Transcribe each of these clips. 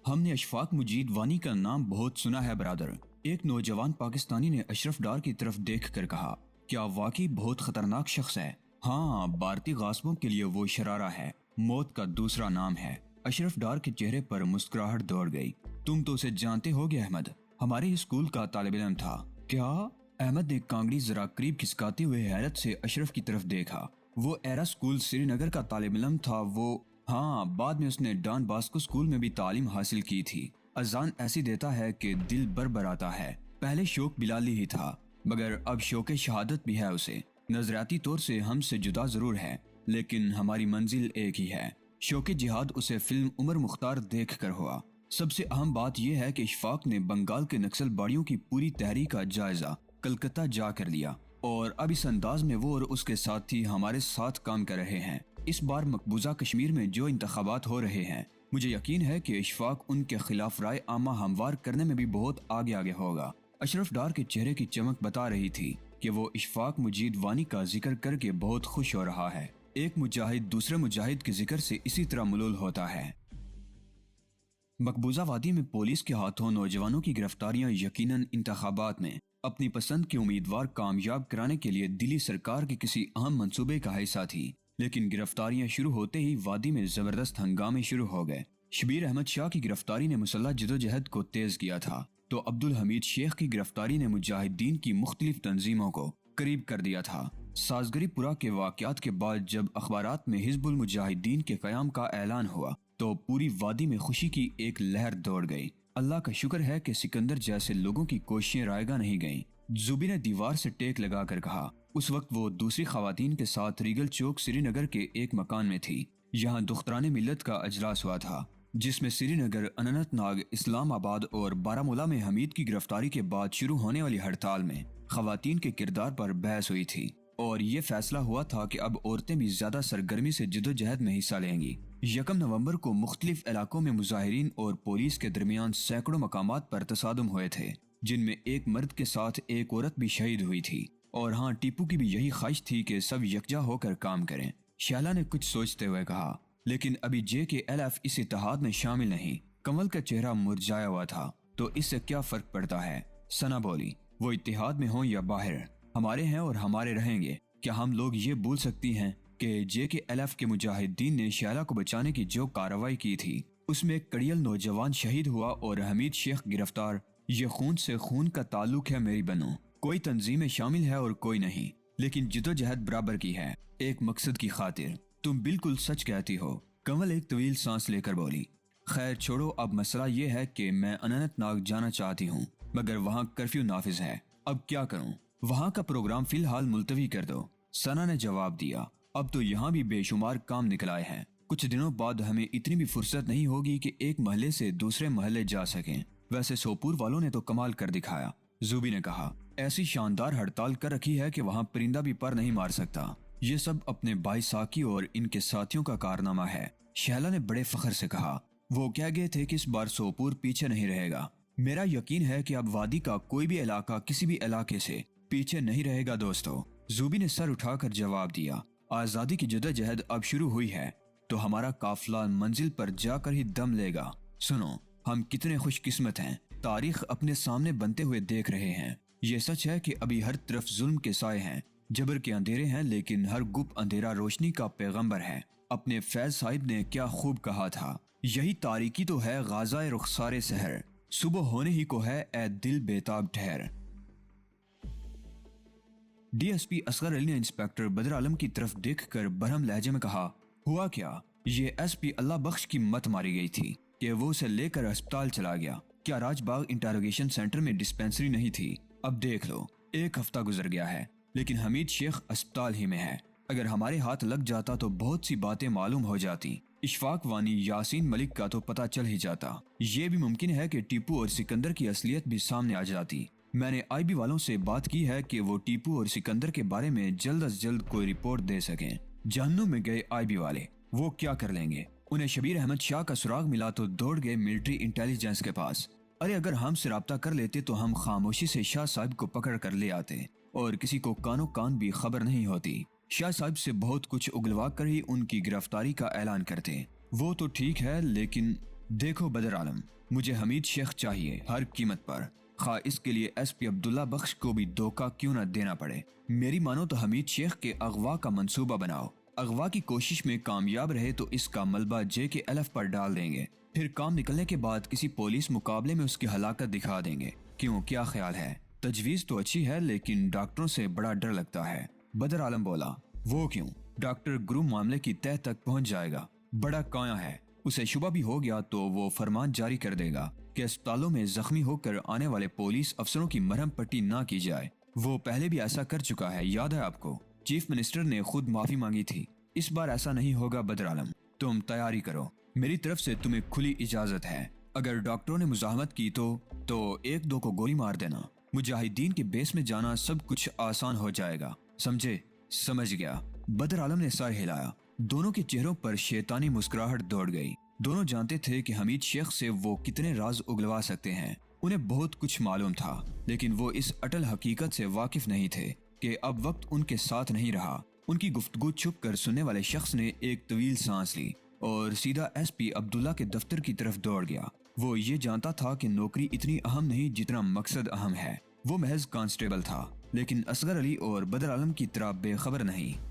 ہم نے اشفاق مجید وانی کا نام بہت سنا ہے برادر۔ ایک نوجوان پاکستانی نے اشرف ڈار کی طرف دیکھ کر کہا، کیا واقعی بہت خطرناک شخص ہے؟ ہاں، بھارتی غاصبوں کے لیے وہ شرارہ ہے، موت کا دوسرا نام ہے۔ اشرف ڈار کے چہرے پر مسکراہٹ دوڑ گئی۔ تم تو اسے جانتے ہو گے احمد، ہمارے اسکول کا طالب علم تھا۔ کیا؟ احمد نے کانگڑی ذرا قریب کھسکاتے ہوئے حیرت سے اشرف کی طرف دیکھا۔ وہ ایرا اسکول سری نگر کا طالب علم تھا وہ؟ ہاں، بعد میں اس نے ڈان باسکو اسکول میں بھی تعلیم حاصل کی تھی۔ اذان ایسی دیتا ہے کہ دل بر آتا ہے۔ پہلے شوق بلالی ہی تھا، مگر اب شوق شہادت بھی ہے اسے۔ نظریاتی طور سے ہم سے جدا ضرور ہے، لیکن ہماری منزل ایک ہی ہے۔ شوق جہاد اسے فلم عمر مختار دیکھ کر ہوا۔ سب سے اہم بات یہ ہے کہ اشفاق نے بنگال کے نکسل باڑیوں کی پوری تحریک کا جائزہ کلکتہ جا کر لیا، اور اب اس انداز میں وہ اور اس کے ساتھی ہمارے ساتھ کام کر رہے ہیں۔ اس بار مقبوضہ کشمیر میں جو انتخابات ہو رہے ہیں، مجھے یقین ہے کہ اشفاق ان کے خلاف رائے عامہ ہموار کرنے میں بھی بہت آگے ہوگا۔ اشرف ڈار کے چہرے کی چمک بتا رہی تھی کہ وہ اشفاق مجید وانی کا ذکر کر کے بہت خوش ہو رہا ہے۔ ایک مجاہد دوسرے مجاہد کے ذکر سے اسی طرح ملول ہوتا ہے۔ مقبوضہ وادی میں پولیس کے ہاتھوں نوجوانوں کی گرفتاریاں یقیناً انتخابات میں اپنی پسند کے امیدوار کامیاب کرانے کے لیے دلی سرکار کے کسی اہم منصوبے کا حصہ تھی، لیکن گرفتاریاں شروع ہوتے ہی وادی میں زبردست ہنگامے شروع ہو گئے۔ شبیر احمد شاہ کی گرفتاری نے مسلح جدوجہد کو تیز کیا تھا، تو عبدالحمید شیخ کی گرفتاری نے مجاہدین کی مختلف تنظیموں کو قریب کر دیا تھا۔ سازگری پورہ کے واقعات کے بعد جب اخبارات میں حزب المجاہدین کے قیام کا اعلان ہوا تو پوری وادی میں خوشی کی ایک لہر دوڑ گئی۔ اللہ کا شکر ہے کہ سکندر جیسے لوگوں کی کوششیں رائگاں نہیں گئیں، زوبی نے دیوار سے ٹیک لگا کر کہا۔ اس وقت وہ دوسری خواتین کے ساتھ ریگل چوک سری نگر کے ایک مکان میں تھی۔ یہاں دختران ملت کا اجلاس ہوا تھا، جس میں سری نگر، اننت ناگ، اسلام آباد اور بارہ میں حمید کی گرفتاری کے بعد شروع ہونے والی ہڑتال میں خواتین کے کردار پر بحث ہوئی تھی، اور یہ فیصلہ ہوا تھا کہ اب عورتیں بھی زیادہ سرگرمی سے جدوجہد میں حصہ لیں گی۔ 1 نومبر کو مختلف علاقوں میں مظاہرین اور پولیس کے درمیان سینکڑوں مقامات پر تصادم ہوئے تھے، جن میں ایک مرد کے ساتھ ایک عورت بھی شہید ہوئی تھی۔ اور ہاں، ٹیپو کی بھی یہی خواہش تھی کہ سب یکجا ہو کر کام کریں۔ شہلا نے کچھ سوچتے ہوئے کہا، لیکن ابھی JKLF اس اتحاد میں شامل نہیں۔ کنول کا چہرہ مرجھایا ہوا تھا۔ تو اس سے کیا فرق پڑتا ہے؟ ثنا بولی، وہ اتحاد میں ہوں یا باہر، ہمارے ہیں اور ہمارے رہیں گے۔ کیا ہم لوگ یہ بھول سکتی ہیں کہ JKLF کے مجاہدین نے شہلا کو بچانے کی جو کارروائی کی تھی، اس میں ایک کڑیل نوجوان شہید ہوا اور حمید شیخ گرفتار؟ یہ خون سے خون کا تعلق ہے میری بنو۔ کوئی تنظیمیں شامل ہے اور کوئی نہیں، لیکن جدوجہد برابر کی ہے، ایک مقصد کی خاطر۔ تم بالکل سچ کہتی ہو، کنول ایک طویل سانس لے کر بولی۔ خیر چھوڑو، اب مسئلہ یہ ہے کہ میں اننت ناگ جانا چاہتی ہوں، مگر وہاں کرفیو نافذ ہے۔ اب کیا کروں؟ وہاں کا پروگرام فی الحال ملتوی کر دو، ثنا نے جواب دیا۔ اب تو یہاں بھی بے شمار کام نکل آئے ہیں، کچھ دنوں بعد ہمیں اتنی بھی فرصت نہیں ہوگی کہ ایک محلے سے دوسرے محلے جا سکیں۔ ویسے سوپور والوں نے تو کمال کر دکھایا، زوبی نے کہا۔ ایسی شاندار ہڑتال کر رکھی ہے کہ وہاں پرندہ بھی پر نہیں مار سکتا۔ یہ سب اپنے بھائی ساکی اور ان کے ساتھیوں کا کارنامہ ہے، شہلا نے بڑے فخر سے کہا۔ وہ کہہ گئے تھے کہ اس بار سوپور پیچھے نہیں رہے گا۔ میرا یقین ہے کہ اب وادی کا کوئی بھی علاقہ کسی بھی علاقے سے پیچھے نہیں رہے گا دوستو، زوبی نے سر اٹھا کر جواب دیا۔ آزادی کی جدوجہد اب شروع ہوئی ہے، تو ہمارا قافلہ منزل پر جا کر ہی دم لے گا۔ سنو، ہم کتنے خوش قسمت ہیں، تاریخ اپنے سامنے بنتے ہوئے دیکھ رہے ہیں۔ یہ سچ ہے کہ ابھی ہر طرف ظلم کے سائے ہیں، جبر کے اندھیرے ہیں، لیکن ہر گپ اندھیرا روشنی کا پیغمبر ہے۔ اپنے فیض صاحب نے کیا خوب کہا تھا، یہی تاریکی تو ہے غازۂ رخسارِ سحر، صبح ہونے ہی کو ہے اے دل بیتاب ٹھہر۔ DSP اصغر علی نے انسپیکٹر بدر عالم کی طرف دیکھ کر برہم لہجے میں کہا، ہوا کیا؟ یہ SP اللہ بخش کی مت ماری گئی تھی کہ وہ اسے لے کر ہسپتال چلا گیا۔ کیا راج باغ انٹروگیشن سینٹر میں ڈسپینسری نہیں تھی؟ اب دیکھ لو، 1 ہفتہ گزر گیا ہے، لیکن حمید شیخ اسپتال ہی میں ہے۔ اگر ہمارے ہاتھ لگ جاتا تو بہت سی باتیں معلوم ہو جاتی۔ اشفاق وانی، یاسین ملک کا تو پتہ چل ہی جاتا۔ یہ بھی ممکن ہے کہ ٹیپو اور سکندر کی اصلیت بھی سامنے آ جاتی۔ میں نے IB والوں سے بات کی ہے کہ وہ ٹیپو اور سکندر کے بارے میں جلد از جلد کوئی رپورٹ دے سکیں۔ جہنم میں گئے IB والے، وہ کیا کر لیں گے؟ انہیں شبیر احمد شاہ کا سراغ ملا تو دوڑ گئے ملٹری انٹیلیجنس کے پاس۔ ارے اگر ہم سے رابطہ کر لیتے تو ہم خاموشی سے شاہ صاحب کو پکڑ کر لے آتے، اور کسی کو کانوں کان بھی خبر نہیں ہوتی۔ شاہ صاحب سے بہت کچھ اگلوا کر ہی ان کی گرفتاری کا اعلان کرتے۔ وہ تو ٹھیک ہے، لیکن دیکھو بدر عالم، مجھے حمید شیخ چاہیے ہر قیمت پر، خواہ اس کے لیے ایس پی عبداللہ بخش کو بھی دھوکہ کیوں نہ دینا پڑے۔ میری مانو تو حمید شیخ کے اغوا کا منصوبہ بناؤ، اغوا کی کوشش میں کامیاب رہے تو اس کا ملبہ جے کے ایل ایف پر ڈال دیں گے، پھر کام نکلنے کے بعد کسی پولیس مقابلے میں اس کی ہلاکت دکھا دیں گے۔ کیوں، کیا خیال ہے؟ تجویز تو اچھی ہے لیکن ڈاکٹروں سے بڑا ڈر لگتا ہے۔ بدر عالم بولا، وہ کیوں؟ ڈاکٹر گرو معاملے کی تہہ تک پہنچ جائے گا، بڑا کایا ہے، اسے شبہ بھی ہو گیا تو وہ فرمان جاری کر دے گا کہ اسپتالوں میں زخمی ہو کر آنے والے پولیس افسروں کی مرہم پٹی نہ کی جائے۔ وہ پہلے بھی ایسا کر چکا ہے، یاد ہے آپ کو؟ چیف منسٹر نے خود معافی مانگی تھی۔ اس بار ایسا نہیں ہوگا بدر عالم، تم تیاری کرو، میری طرف سے تمہیں کھلی اجازت ہے۔ اگر ڈاکٹروں نے مزاحمت کی تو ایک دو کو گولی مار دینا، مجاہدین کے بیس میں جانا، سب کچھ آسان ہو جائے گا، سمجھے؟ سمجھ گیا۔ بدر عالم نے سر ہلایا، دونوں کے چہروں پر شیطانی مسکراہٹ دوڑ گئی۔ دونوں جانتے تھے کہ حمید شیخ سے وہ کتنے راز اگلوا سکتے ہیں، انہیں بہت کچھ معلوم تھا، لیکن وہ اس اٹل حقیقت سے واقف نہیں تھے کہ اب وقت ان کے ساتھ نہیں رہا۔ ان کی گفتگو چھپ کر سننے والے شخص نے ایک طویل سانس لی اور سیدھا ایس پی عبداللہ کے دفتر کی طرف دوڑ گیا۔ وہ یہ جانتا تھا کہ نوکری اتنی اہم نہیں جتنا مقصد اہم ہے۔ وہ محض کانسٹیبل تھا، لیکن اصغر علی اور بدر عالم کی طرح بے خبر نہیں۔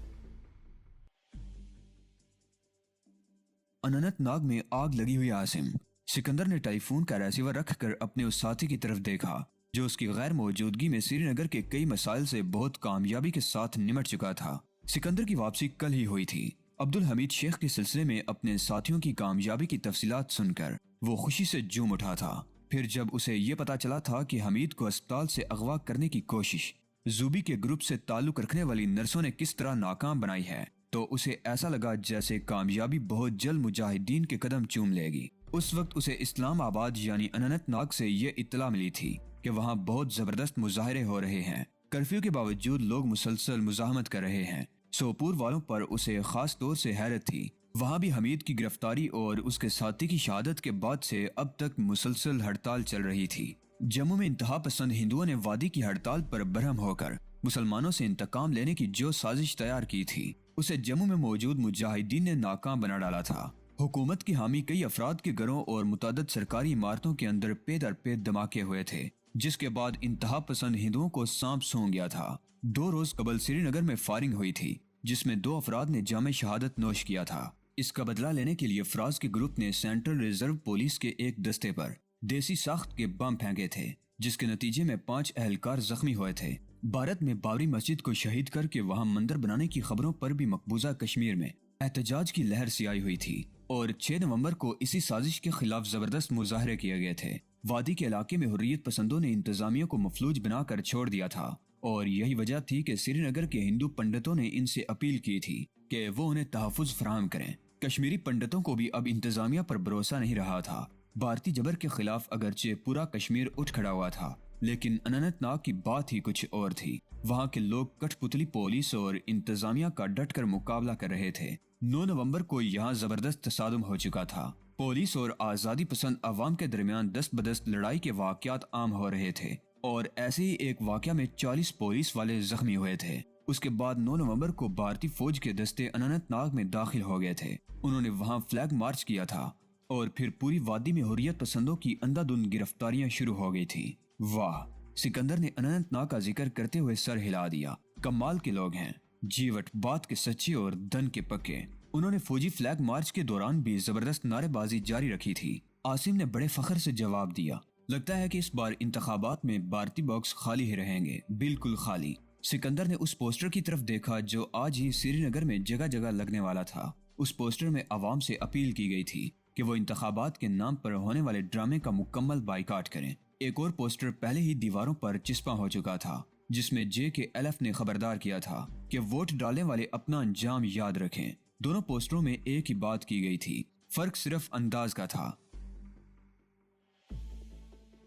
اننت ناگ میں آگ لگی ہوئی عاصم۔ سکندر نے ٹیلی فون کا ریسیور رکھ کر اپنے اس ساتھی کی طرف دیکھا جو اس کی غیر موجودگی میں سری نگر کے کئی مسائل سے بہت کامیابی کے ساتھ نمٹ چکا تھا۔ سکندر کی واپسی کل ہی ہوئی تھی۔ عبدالحمید شیخ کے سلسلے میں اپنے ساتھیوں کی کامیابی کی تفصیلات سن کر وہ خوشی سے جھوم اٹھا تھا۔ پھر جب اسے یہ پتا چلا تھا کہ حمید کو اسپتال سے اغوا کرنے کی کوشش زوبی کے گروپ سے تعلق رکھنے والی نرسوں نے کس طرح ناکام بنائی ہے، تو اسے ایسا لگا جیسے کامیابی بہت جلد مجاہدین کے قدم چوم لے گی۔ اس وقت اسے اسلام آباد یعنی اننت ناگ سے یہ اطلاع ملی تھی کہ وہاں بہت زبردست مظاہرے ہو رہے ہیں، کرفیو کے باوجود لوگ مسلسل مزاحمت کر رہے ہیں۔ سوپور والوں پر اسے خاص طور سے حیرت تھی، وہاں بھی حمید کی گرفتاری اور اس کے ساتھی کی شہادت کے بعد سے اب تک مسلسل ہڑتال چل رہی تھی۔ جموں میں انتہا پسند ہندوؤں نے وادی کی ہڑتال پر برہم ہو کر مسلمانوں سے انتقام لینے کی جو سازش تیار کی تھی اسے جموں میں موجود مجاہدین نے ناکام بنا ڈالا تھا۔ حکومت کی حامی کئی افراد کے گھروں اور متعدد سرکاری عمارتوں کے اندر پے در پے دھماکے ہوئے تھے، جس کے بعد انتہا پسند ہندوؤں کو سانپ سونگ گیا تھا۔ 2 روز قبل سری نگر میں فائرنگ ہوئی تھی جس میں 2 افراد نے جام شہادت نوش کیا تھا۔ اس کا بدلہ لینے کے لیے فراز کے گروپ نے سینٹرل ریزرو پولیس کے ایک دستے پر دیسی ساخت کے بم پھینکے تھے، جس کے نتیجے میں 5 اہلکار زخمی ہوئے تھے۔ بھارت میں بابری مسجد کو شہید کر کے وہاں مندر بنانے کی خبروں پر بھی مقبوضہ کشمیر میں احتجاج کی لہر سی آئی ہوئی تھی اور 6 نومبر کو اسی سازش کے خلاف زبردست مظاہرے کیے گئے تھے۔ وادی کے علاقے میں حریت پسندوں نے انتظامیہ کو مفلوج بنا کر چھوڑ دیا تھا اور یہی وجہ تھی کہ سری نگر کے ہندو پنڈتوں نے ان سے اپیل کی تھی کہ وہ انہیں تحفظ فراہم کریں۔ کشمیری پنڈتوں کو بھی اب انتظامیہ پر بھروسہ نہیں رہا تھا۔ بھارتی جبر کے خلاف اگرچہ پورا کشمیر اٹھ کھڑا ہوا تھا، لیکن اننت ناگ کی بات ہی کچھ اور تھی۔ وہاں کے لوگ کٹھ پتلی پولیس اور انتظامیہ کا ڈٹ کر مقابلہ کر رہے تھے۔ 9 نومبر کو یہاں زبردست تصادم ہو چکا تھا۔ پولیس اور آزادی پسند عوام کے درمیان دست بدست لڑائی کے واقعات عام ہو رہے تھے اور ایسے ہی ایک واقعہ میں 40 پولیس والے زخمی ہوئے تھے۔ اس کے بعد 9 نومبر کو بھارتی فوج کے دستے اننت ناگ میں داخل ہو گئے تھے۔ انہوں نے وہاں فلیگ مارچ کیا تھا اور پھر پوری وادی میں حریت پسندوں کی اندھا دھند گرفتاریاں شروع ہو گئی تھی۔ واہ! سکندر نے اننت ناگ کا ذکر کرتے ہوئے سر ہلا دیا۔ کمال کے لوگ ہیں، جیوٹ بات کے سچے اور دن کے پکے۔ انہوں نے فوجی فلیگ مارچ کے دوران بھی زبردست نعرے بازی جاری رکھی تھی۔ عاصم نے بڑے فخر سے جواب دیا، لگتا ہے کہ اس بار انتخابات میں بھارتی باکس خالی ہی رہیں گے، بالکل خالی۔ سکندر نے اس پوسٹر کی طرف دیکھا جو آج ہی سری نگر میں جگہ جگہ لگنے والا تھا۔ اس پوسٹر میں عوام سے اپیل کی گئی تھی کہ وہ انتخابات کے نام پر ہونے والے ڈرامے کا مکمل بائیکاٹ کریں۔ ایک اور پوسٹر پہلے ہی دیواروں پر چسپاں ہو چکا تھا جس میں جے کے ایل ایف نے خبردار کیا تھا کہ ووٹ ڈالنے والے اپنا انجام یاد رکھیں۔ دونوں پوسٹروں میں ایک ہی بات کی گئی تھی، فرق صرف انداز کا تھا۔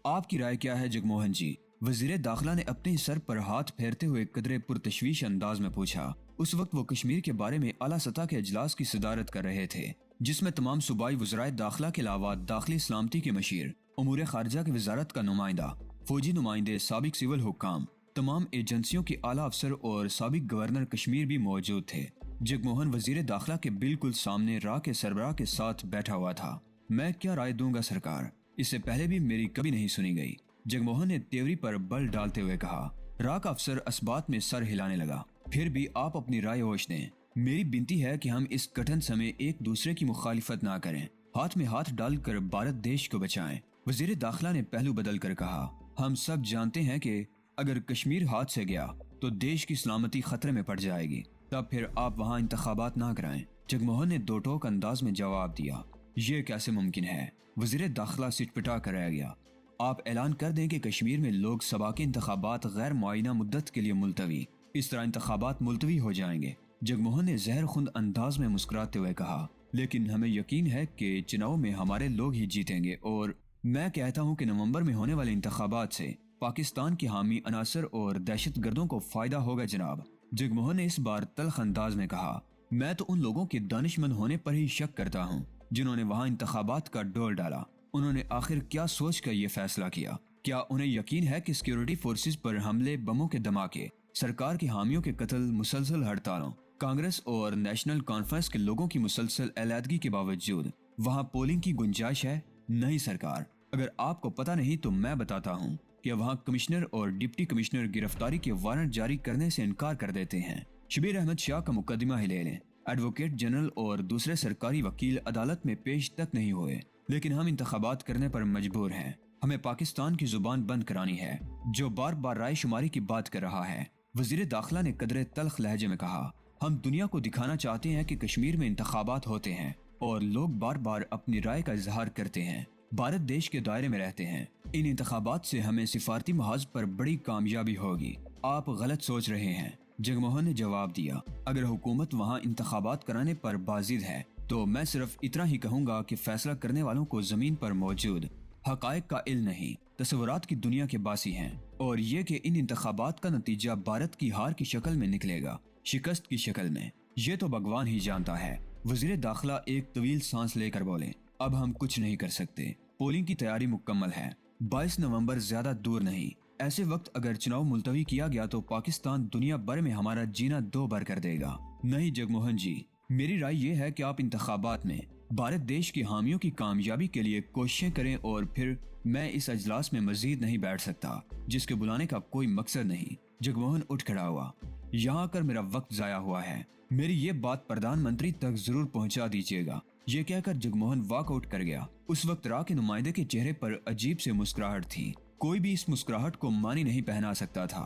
آپ کی رائے کیا ہے جگموہن جی؟ وزیر داخلہ نے اپنے سر پر ہاتھ پھیرتے ہوئے قدرے پرتشویش انداز میں پوچھا۔ اس وقت وہ کشمیر کے بارے میں اعلیٰ سطح کے اجلاس کی صدارت کر رہے تھے جس میں تمام صوبائی وزرائے داخلہ کے علاوہ داخلی سلامتی کے مشیر، امور خارجہ کی وزارت کا نمائندہ، فوجی نمائندے، سابق سول حکام، تمام ایجنسیوں کے اعلیٰ افسر اور سابق گورنر کشمیر بھی موجود تھے۔ جگموہن وزیر داخلہ کے بالکل سامنے راہ کے سربراہ کے ساتھ بیٹھا ہوا تھا۔ میں کیا رائے دوں گا سرکار؟ اس سے پہلے بھی میری کبھی نہیں سنی گئی۔ جگموہن نے تیوری پر بل ڈالتے ہوئے کہا۔ راک افسر اس بات میں سر ہلانے لگا۔ پھر بھی آپ اپنی رائے ہوش دیں۔ میری بنتی ہے کہ ہم اس کٹھن سمے ایک دوسرے کی مخالفت نہ کریں، ہاتھ میں ہاتھ ڈال کر بھارت دیش کو بچائیں۔ وزیر داخلہ نے پہلو بدل کر کہا، ہم سب جانتے ہیں کہ اگر کشمیر ہاتھ سے گیا تو دیش کی سلامتی خطرے میں پڑ جائے گی، تب پھر آپ وہاں انتخابات نہ کرائیں۔ جگموہن نے دو ٹوک انداز میں جواب دیا، یہ کیسے ممکن ہے؟ وزیر داخلہ سٹپٹا کر رہ گیا۔ آپ اعلان کر دیں کہ کشمیر میں لوک سبھا کے انتخابات غیر معینہ مدت کے لیے ملتوی، اس طرح انتخابات ملتوی ہو جائیں گے۔ جگموہن نے زہر خوند انداز میں مسکراتے ہوئے کہا، لیکن ہمیں یقین ہے کہ چناؤ میں ہمارے لوگ ہی جیتیں گے، اور میں کہتا ہوں کہ نومبر میں ہونے والے انتخابات سے پاکستان کے حامی عناصر اور دہشت گردوں کو فائدہ ہوگا جناب۔ جگموہن نے اس بار تلخ انداز میں کہا، میں تو ان لوگوں کے دانشمند ہونے پر ہی شک کرتا ہوں جنہوں نے وہاں انتخابات کا ڈول ڈالا۔ انہوں نے آخر کیا سوچ کر یہ فیصلہ کیا؟ کیا انہیں یقین ہے کہ سیکیورٹی فورسز پر حملے، بموں کے دھماکے، سرکار کے حامیوں کے قتل، مسلسل ہڑتالوں، کانگریس اور نیشنل کانفرنس کے لوگوں کی مسلسل علیحدگی کے باوجود وہاں پولنگ کی گنجائش ہے؟ نہیں سرکار، اگر آپ کو پتہ نہیں تو میں بتاتا ہوں کہ وہاں کمشنر اور ڈپٹی کمشنر گرفتاری کے وارنٹ جاری کرنے سے انکار کر دیتے ہیں۔ شبیر احمد شاہ کا مقدمہ ہی لے لیں، ایڈوکیٹ جنرل اور دوسرے سرکاری وکیل عدالت میں پیش تک نہیں ہوئے، لیکن ہم انتخابات کرنے پر مجبور ہیں۔ ہمیں پاکستان کی زبان بند کرانی ہے جو بار بار رائے شماری کی بات کر رہا ہے۔ وزیر داخلہ نے قدرے تلخ لہجے میں کہا، ہم دنیا کو دکھانا چاہتے ہیں کہ کشمیر میں انتخابات ہوتے ہیں اور لوگ بار بار اپنی رائے کا اظہار کرتے ہیں، بھارت دیش کے دائرے میں رہتے ہیں۔ ان انتخابات سے ہمیں سفارتی محاذ پر بڑی کامیابی ہوگی۔ آپ غلط سوچ رہے ہیں، جگموہن نے جواب دیا۔ اگر حکومت وہاں انتخابات کرانے پر بازید ہے تو میں صرف اتنا ہی کہوں گا کہ فیصلہ کرنے والوں کو زمین پر موجود حقائق کا علم نہیں، تصورات کی دنیا کے باسی ہیں، اور یہ کہ ان انتخابات کا نتیجہ بھارت کی ہار کی شکل میں نکلے گا، شکست کی شکل میں، یہ تو بھگوان ہی جانتا ہے۔ وزیر داخلہ ایک طویل سانس لے کر بولے، اب ہم کچھ نہیں کر سکتے، پولنگ کی تیاری مکمل ہے، 22 نومبر زیادہ دور نہیں۔ ایسے وقت اگر چناؤ ملتوی کیا گیا تو پاکستان دنیا بھر میں ہمارا جینا دو بر کر دے گا۔ نہیں جگموہن جی، میری رائے یہ ہے کہ آپ انتخابات میں بھارت دیش کے حامیوں کی کامیابی کے لیے کوششیں کریں، اور پھر میں اس اجلاس میں مزید نہیں بیٹھ سکتا جس کے بلانے کا کوئی مقصد نہیں۔ جگموہن اٹھ کھڑا ہوا، یہاں کر میرا وقت ضائع ہوا ہے، میری یہ بات پردھان منتری تک ضرور پہنچا دیجیے گا۔ یہ کہہ کر جگموہن واک آؤٹ کر گیا۔ اس وقت را کے نمائندے کے چہرے پر عجیب سے مسکراہٹ تھی، کوئی بھی اس مسکراہٹ کو معنی نہیں پہنا سکتا تھا۔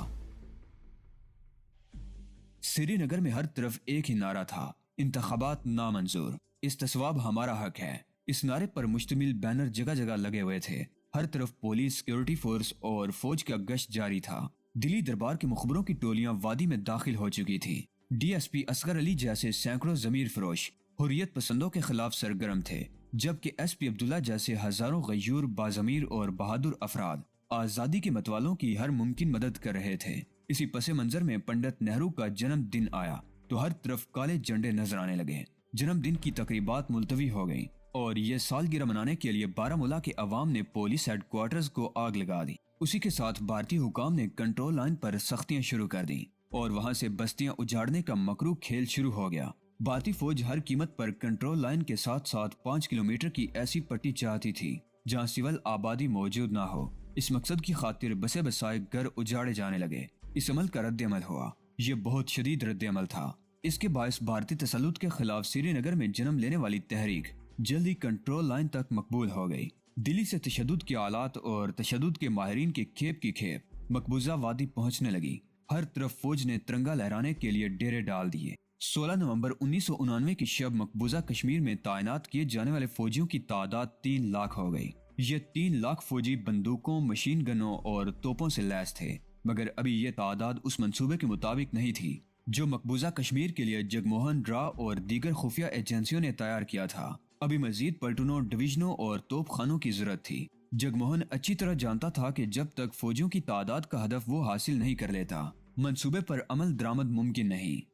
سری نگر میں ہر طرف ایک ہی نعرہ تھا، انتخابات نامنظور، استصواب ہمارا حق ہے۔ اس نعرے پر مشتمل بینر جگہ جگہ لگے ہوئے تھے، ہر طرف پولیس، سیکیورٹی فورس اور فوج کا گشت جاری تھا۔ دلی دربار کے مخبروں کی ٹولیاں وادی میں داخل ہو چکی تھی۔ ڈی ایس پی اصغر علی جیسے سینکڑوں ضمیر فروش حریت پسندوں کے خلاف سرگرم تھے، جبکہ ایس پی عبداللہ جیسے ہزاروں غیور، باضمیر اور بہادر افراد آزادی کے متوالوں کی ہر ممکن مدد کر رہے تھے۔ اسی پس منظر میں پنڈت نہرو کا جنم دن آیا تو ہر طرف کالے جھنڈے نظر آنے لگے۔ جنم دن کی تقریبات ملتوی ہو گئیں، اور یہ سالگرہ منانے کے لیے بارہمولہ کے عوام نے پولیس ہیڈ کوارٹرز کو آگ لگا دی۔ اسی کے ساتھ بھارتی حکام نے کنٹرول لائن پر سختیاں شروع کر دیں، اور وہاں سے بستیاں اجاڑنے کا مکروہ کھیل شروع ہو گیا۔ بھارتی فوج ہر قیمت پر کنٹرول لائن کے ساتھ ساتھ 5 کلومیٹر کی ایسی پٹی چاہتی تھی جہاں سول آبادی موجود نہ ہو۔ اس مقصد کی خاطر بسے بسائے گھر اجاڑے جانے لگے۔ اس عمل کا رد عمل ہوا، یہ بہت شدید رد عمل تھا۔ اس کے باعث بھارتی تسلط کے خلاف سری نگر میں جنم لینے والی تحریک جلدی کنٹرول لائن تک مقبول ہو گئی۔ دلی سے تشدد کے آلات اور تشدد کے ماہرین کی کھیپ مقبوضہ وادی پہنچنے لگی۔ ہر طرف فوج نے ترنگا لہرانے کے لیے ڈیرے ڈال دیے۔ 16 نومبر 1999 کی شب مقبوضہ کشمیر میں تعینات کیے جانے والے فوجیوں کی تعداد 3 لاکھ ہو گئی۔ یہ 3 لاکھ فوجی بندوقوں، مشین گنوں اور توپوں سے لیس تھے، مگر ابھی یہ تعداد اس منصوبے کے مطابق نہیں تھی جو مقبوضہ کشمیر کے لیے جگموہن، را اور دیگر خفیہ ایجنسیوں نے تیار کیا تھا۔ ابھی مزید پلٹونوں، ڈویژنوں اور توپ خانوں کی ضرورت تھی۔ جگموہن اچھی طرح جانتا تھا کہ جب تک فوجیوں کی تعداد کا ہدف وہ حاصل نہیں کر لیتا، منصوبے پر عمل درآمد ممکن نہیں۔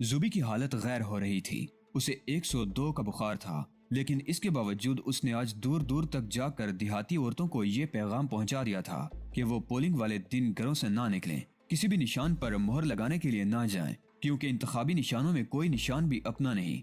زوبی کی حالت غیر ہو رہی تھی، اسے 102 کا بخار تھا، لیکن اس کے باوجود اس نے آج دور دور تک جا کر دیہاتی عورتوں کو یہ پیغام پہنچا دیا تھا کہ وہ پولنگ والے دن گھروں سے نہ نکلیں، کسی بھی نشان پر مہر لگانے کے لیے نہ جائیں، کیونکہ انتخابی نشانوں میں کوئی نشان بھی اپنا نہیں۔